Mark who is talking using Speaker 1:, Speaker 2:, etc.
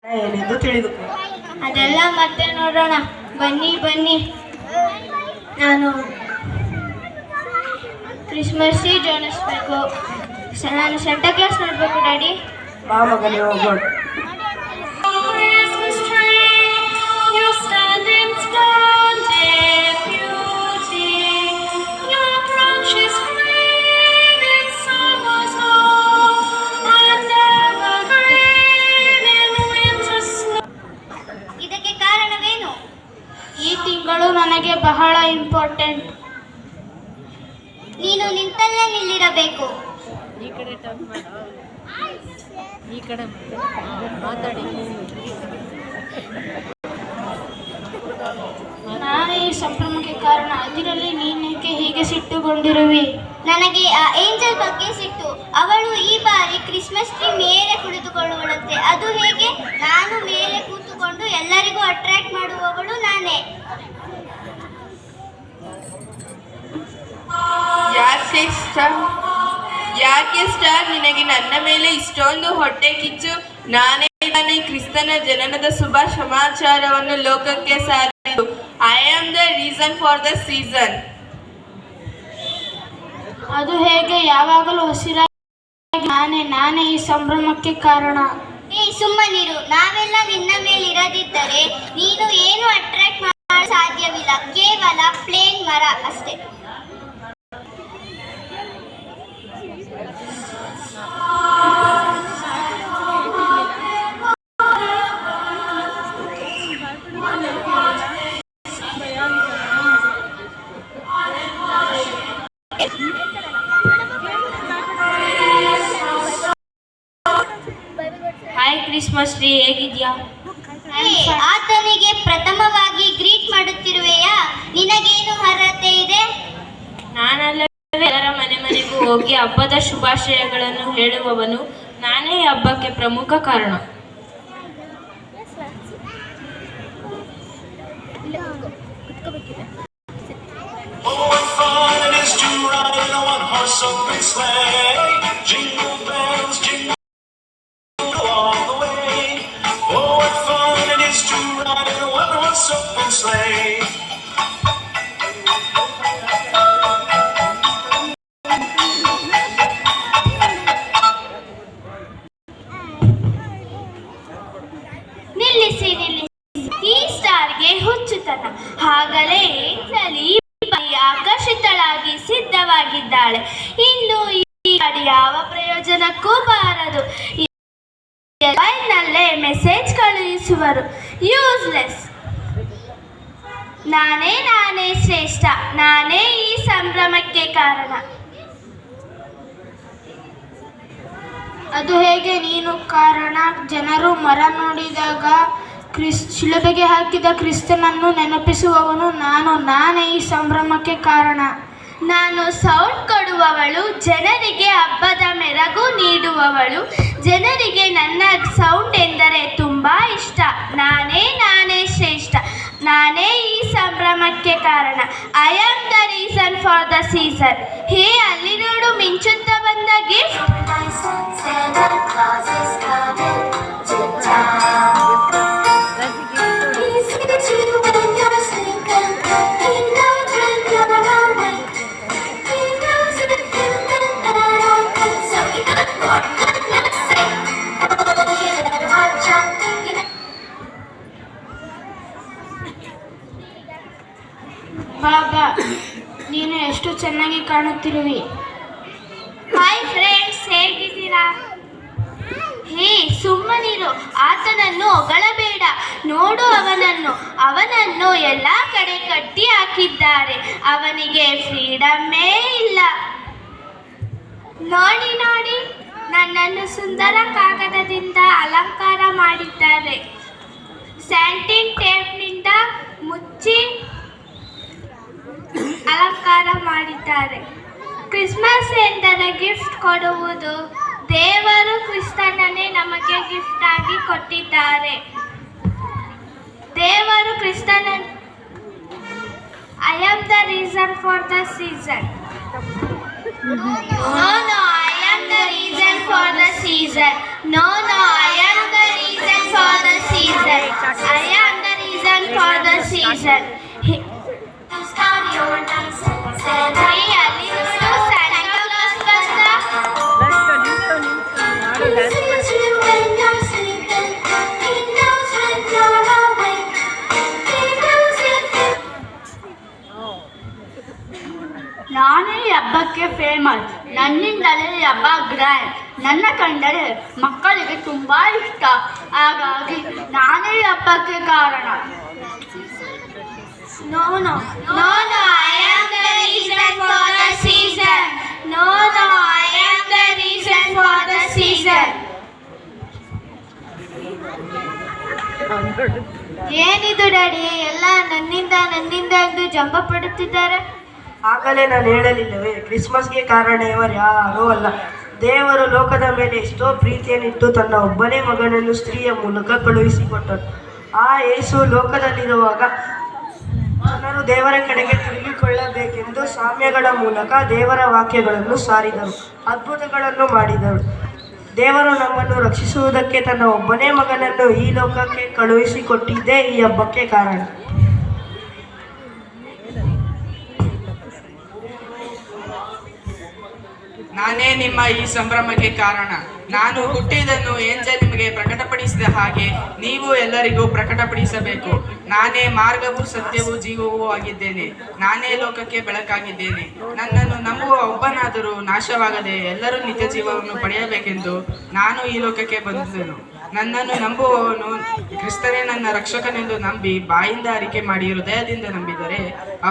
Speaker 1: ಏನೆಂದು ತಿಳಿದುಕೋ.
Speaker 2: ಅದೆಲ್ಲ ಮತ್ತೆ ನೋಡೋಣ. ಬನ್ನಿ ಬನ್ನಿ, ನಾನು ಕ್ರಿಸ್ಮಸ್ ಟ್ರೀ ಜೋಡಿಸ್ಬೇಕು. ನಾನು ಸೆಂಟಾ ಕ್ಲಾಸ್ ನೋಡ್ಬೇಕು ಡ್ಯಾಡಿ.
Speaker 1: ಬಾ ಮಗನೇ ಹೋಗೋಣ.
Speaker 2: ಇದಕ್ಕೆ ಕಾರಣವೇನು? ಈ ತಿಂಗಳು ನನಗೆ ಬಹಳ ಇಂಪಾರ್ಟೆಂಟ್. ನೀನು ನಿಂತಲ್ಲೇ ನಿಲ್ಲಿರಬೇಕು.
Speaker 3: ಈ ಕಡೆ ಮಾತಾಡಿ.
Speaker 2: ನಾನು ಈ ಸಂಭ್ರಮಕ್ಕೆ ಕಾರಣ. ಅದರಲ್ಲಿ ನೀನೇಕೆ ಹೀಗೆ ಸಿಟ್ಟುಗೊಂಡಿರುವಿ? ನನಗೆ ಆ ಏಂಜಲ್ ಬಗ್ಗೆ ಸಿಟ್ಟು. ಅವಳು ಈ ಬಾರಿ ಕ್ರಿಸ್ಮಸ್ ಟ್ರೀ ಮೇಲೆ ಕುಳಿತುಕೊಳ್ಳುವಳಂತೆ. ಅದು ಹೇಗೆ? ನಾನು ಮೇಲೆ ಕೂತುಕೊಂಡು ಎಲ್ಲರಿಗೂ ಅಟ್ರಾಕ್ಟ್ ಮಾಡುವವಳು ನಾನೇ.
Speaker 4: ಯಾಕೆ ಸ್ಟಾರ್, ನಿನಗೆ ನನ್ನ ಮೇಲೆ ಇಷ್ಟೊಂದು ಹೊಟ್ಟೆ ಕಿಚ್ಚು? ನಾನೇ ಕ್ರಿಸ್ತನ ಜನನದ ಶುಭ ಸಮಾಚಾರವನ್ನು ಲೋಕಕ್ಕೆ ಸಾರಿದ್ದು. I am the reason for the season.
Speaker 2: ಅದು ಹೇಗೆ? ಯಾವಾಗಲೂ ಹಸಿರಾಗಿ ನಾನೇ ಈ ಸಂಭ್ರಮಕ್ಕೆ ಕಾರಣ. ಸುಮ್ಮನಿರು. ನಾವೆಲ್ಲ ನಿನ್ನ ಮೇಲಿರದಿದ್ದರೆ ನೀನು ಏನು ಅಟ್ರಾಕ್ಟ್ ಮಾಡಲು ಸಾಧ್ಯವಿಲ್ಲ. ಕೇವಲ ಪ್ಲೇನ್ ಮರ ಅಷ್ಟೇ.
Speaker 3: ಹಾಯ್ ಕ್ರಿಸ್ಮಸ್ ಟ್ರೀ, ಹೇಗಿದ್ಯಾ?
Speaker 2: ಆತನಿಗೆ ಪ್ರಥಮವಾಗಿ ಗ್ರೀಟ್ ಮಾಡುತ್ತಿರುವೆಯಾ? ನಿನಗೇನು ಅರ್ಹತೆ ಇದೆ?
Speaker 3: ನಾನಲ್ಲವೇ ಎಲ್ಲರ ಮನೆಗೂ ಹೋಗಿ ಹಬ್ಬದ ಶುಭಾಶಯಗಳನ್ನು ಹೇಳುವವನು. ನಾನೇ ಈ ಹಬ್ಬಕ್ಕೆ ಪ್ರಮುಖ ಕಾರಣ.
Speaker 2: ನಿಲ್ಲಿಸಿ ನಿಲ್ಲಿಸಿ. ಈ ಸ್ಟಾರ್ಗೆ ಹುಚ್ಚುತನ. ಹಾಗಲೇ ಏಂಜಲ್ ಆಕರ್ಷಿತಳಾಗಿ ಸಿದ್ಧವಾಗಿದ್ದಾಳೆ. ಇನ್ನು ಈ ಗಾಡಿ ಯಾವ ಪ್ರಯೋಜನಕ್ಕೂ ಬಾರದು. ಮೊಬೈಲ್ನಲ್ಲೇ ಮೆಸೇಜ್ ಕಳುಹಿಸುವರು. ಯೂಸ್ಲೆಸ್. ನಾನೇ ಶ್ರೇಷ್ಠ. ನಾನೇ ಈ ಸಂಭ್ರಮಕ್ಕೆ ಕಾರಣ. ಅದು ಹೇಗೆ ನೀನು ಕಾರಣ? ಜನರು ಮರ ನೋಡಿದಾಗ ಶಿಲುಬೆಗೆ ಹಾಕಿದ ಕ್ರಿಸ್ತನನ್ನು ನೆನಪಿಸುವವನು ನಾನೇ ಈ ಸಂಭ್ರಮಕ್ಕೆ ಕಾರಣ. ನಾನು ಸೌಂಡ್ ಕೊಡುವವಳು, ಜನರಿಗೆ ಹಬ್ಬದ ಮೆರಗು ನೀಡುವವಳು. ಜನರಿಗೆ ನನ್ನ ಸೌಂಡ್ ಎಂದರೆ ತುಂಬ ಇಷ್ಟ. ನಾನೇ ಶ್ರೇಷ್ಠ. ನಾನೇ ಈ ಸಂಭ್ರಮಕ್ಕೆ ಕಾರಣ. I am the reason for the season. Hey, ಅಲ್ಲಿ ನೋಡು, ಮಿಂಚುತ್ತಾ ಬಂದ ಗಿಫ್ಟ್. ಬಾಬಾ, ನೀನು ಎಷ್ಟು ಚೆನ್ನಾಗಿ ಕಾಣುತ್ತಿರುವಿ. ಹಾಯ್ ಫ್ರೆಂಡ್ಸ್, ಹೇಗಿದ್ದೀರಾ? ಹೇ, ಸುಮ್ಮನಿರು. ಆತನನ್ನು ಹೊಗಳಬೇಡ. ನೋಡು ಅವನನ್ನು ಎಲ್ಲ ಕಡೆ ಕಟ್ಟಿ ಹಾಕಿದ್ದಾರೆ. ಅವನಿಗೆ ಫ್ರೀಡಮ್ಮೇ ಇಲ್ಲ. ನೋಡಿ, ನನ್ನನ್ನು ಸುಂದರ ಕಾಗದದಿಂದ ಅಲಂಕಾರ ಮಾಡಿದ್ದಾರೆ. ಸ್ಯಾಂಟಿನ್ ಟೇಪ್ನಿಂದ ಮುಚ್ಚಿ ಅಲಂಕಾರ ಮಾಡಿದ್ದಾರೆ. ಕ್ರಿಸ್ಮಸ್ ಎಂದರೆ ಗಿಫ್ಟ್ ಕೊಡುವುದು. ದೇವರು ಕ್ರಿಸ್ತನನ್ನೇ ನಮಗೆ ಗಿಫ್ಟ್ ಆಗಿ ಕೊಟ್ಟಿದ್ದಾರೆ. ದೇವರು ಕ್ರಿಸ್ತನ I am the reason for the season. No, I am the reason for the season. No, I am the reason for the season.
Speaker 5: ನಾನೇ ಈ ಹಬ್ಬಕ್ಕೆ ಫೇಮಸ್. ನನ್ನಿಂದಲೇ ಈ ಹಬ್ಬ ಗ್ರ್ಯಾಂಡ್. ನನ್ನ ಕಂಡರೆ ಮಕ್ಕಳಿಗೆ ತುಂಬ ಇಷ್ಟ. ಹಾಗಾಗಿ ನಾನೇ ಈ ಹಬ್ಬಕ್ಕೆ ಕಾರಣ.
Speaker 2: No, I am the reason for the season. No, I am the reason for the season. ಏನಿದು ಡ್ಯಾಡಿ, ಎಲ್ಲ ನನ್ನಿಂದ ಎಂದು ಜಂಬ ಪಡುತ್ತಿದ್ದಾರೆ.
Speaker 1: ಆಗಲೇ ನಾನು ಹೇಳಲಿಲ್ಲವೇ, ಕ್ರಿಸ್ಮಸ್ಗೆ ಕಾರಣ ಇವರು ಯಾರೂ ಅಲ್ಲ. ದೇವರು ಲೋಕದ ಮೇಲೆ ಎಷ್ಟೋ ಪ್ರೀತಿಯನ್ನಿಟ್ಟು ತನ್ನ ಒಬ್ಬನೇ ಮಗನನ್ನು ಸ್ತ್ರೀಯ ಮೂಲಕ ಕಳುಹಿಸಿಕೊಟ್ಟನು. ಆ ಯೇಸು ಲೋಕದಲ್ಲಿರುವಾಗ ಜನರು ದೇವರ ಕಡೆಗೆ ತಿರುಗಿಕೊಳ್ಳಬೇಕೆಂದು ಸಾಮ್ಯಗಳ ಮೂಲಕ ದೇವರ ವಾಕ್ಯಗಳನ್ನು ಸಾರಿದರು, ಅದ್ಭುತಗಳನ್ನು ಮಾಡಿದರು. ದೇವರು ನಮ್ಮನ್ನು ರಕ್ಷಿಸುವುದಕ್ಕೆ ತನ್ನ ಒಬ್ಬನೇ ಮಗನನ್ನು ಈ ಲೋಕಕ್ಕೆ ಕಳುಹಿಸಿಕೊಟ್ಟಿದ್ದೇ ಈ ಹಬ್ಬಕ್ಕೆ ಕಾರಣ.
Speaker 6: ನಾನೇ ನಿಮ್ಮ ಈ ಸಂಭ್ರಮಕ್ಕೆ ಕಾರಣ. ನಾನು ಹುಟ್ಟಿದ್ದನ್ನು ಏಂಜಲ್ ನಿಮಗೆ ಪ್ರಕಟಪಡಿಸಿದ ಹಾಗೆ ನೀವು ಎಲ್ಲರಿಗೂ ಪ್ರಕಟಪಡಿಸಬೇಕು. ನಾನೇ ಮಾರ್ಗವೂ ಸತ್ಯವೂ ಜೀವವೂ ಆಗಿದ್ದೇನೆ. ನಾನೇ ಲೋಕಕ್ಕೆ ಬೆಳಕಾಗಿದ್ದೇನೆ. ನನ್ನನ್ನು ನಂಬುವ ಒಬ್ಬನಾದರೂ ನಾಶವಾಗದೆ ಎಲ್ಲರೂ ನಿತ್ಯ ಜೀವವನ್ನು ಪಡೆಯಬೇಕೆಂದು ನಾನು ಈ ಲೋಕಕ್ಕೆ ಬಂದಿದ್ದೆನು. ನನ್ನನ್ನು ನಂಬುವವನು ಕ್ರಿಸ್ತನೇ ನನ್ನ ರಕ್ಷಕನೆಂದು ನಂಬಿ ಬಾಯಿಂದ ಅರಿಕೆ ಮಾಡಿ ಹೃದಯದಿಂದ ನಂಬಿದರೆ ಅವನು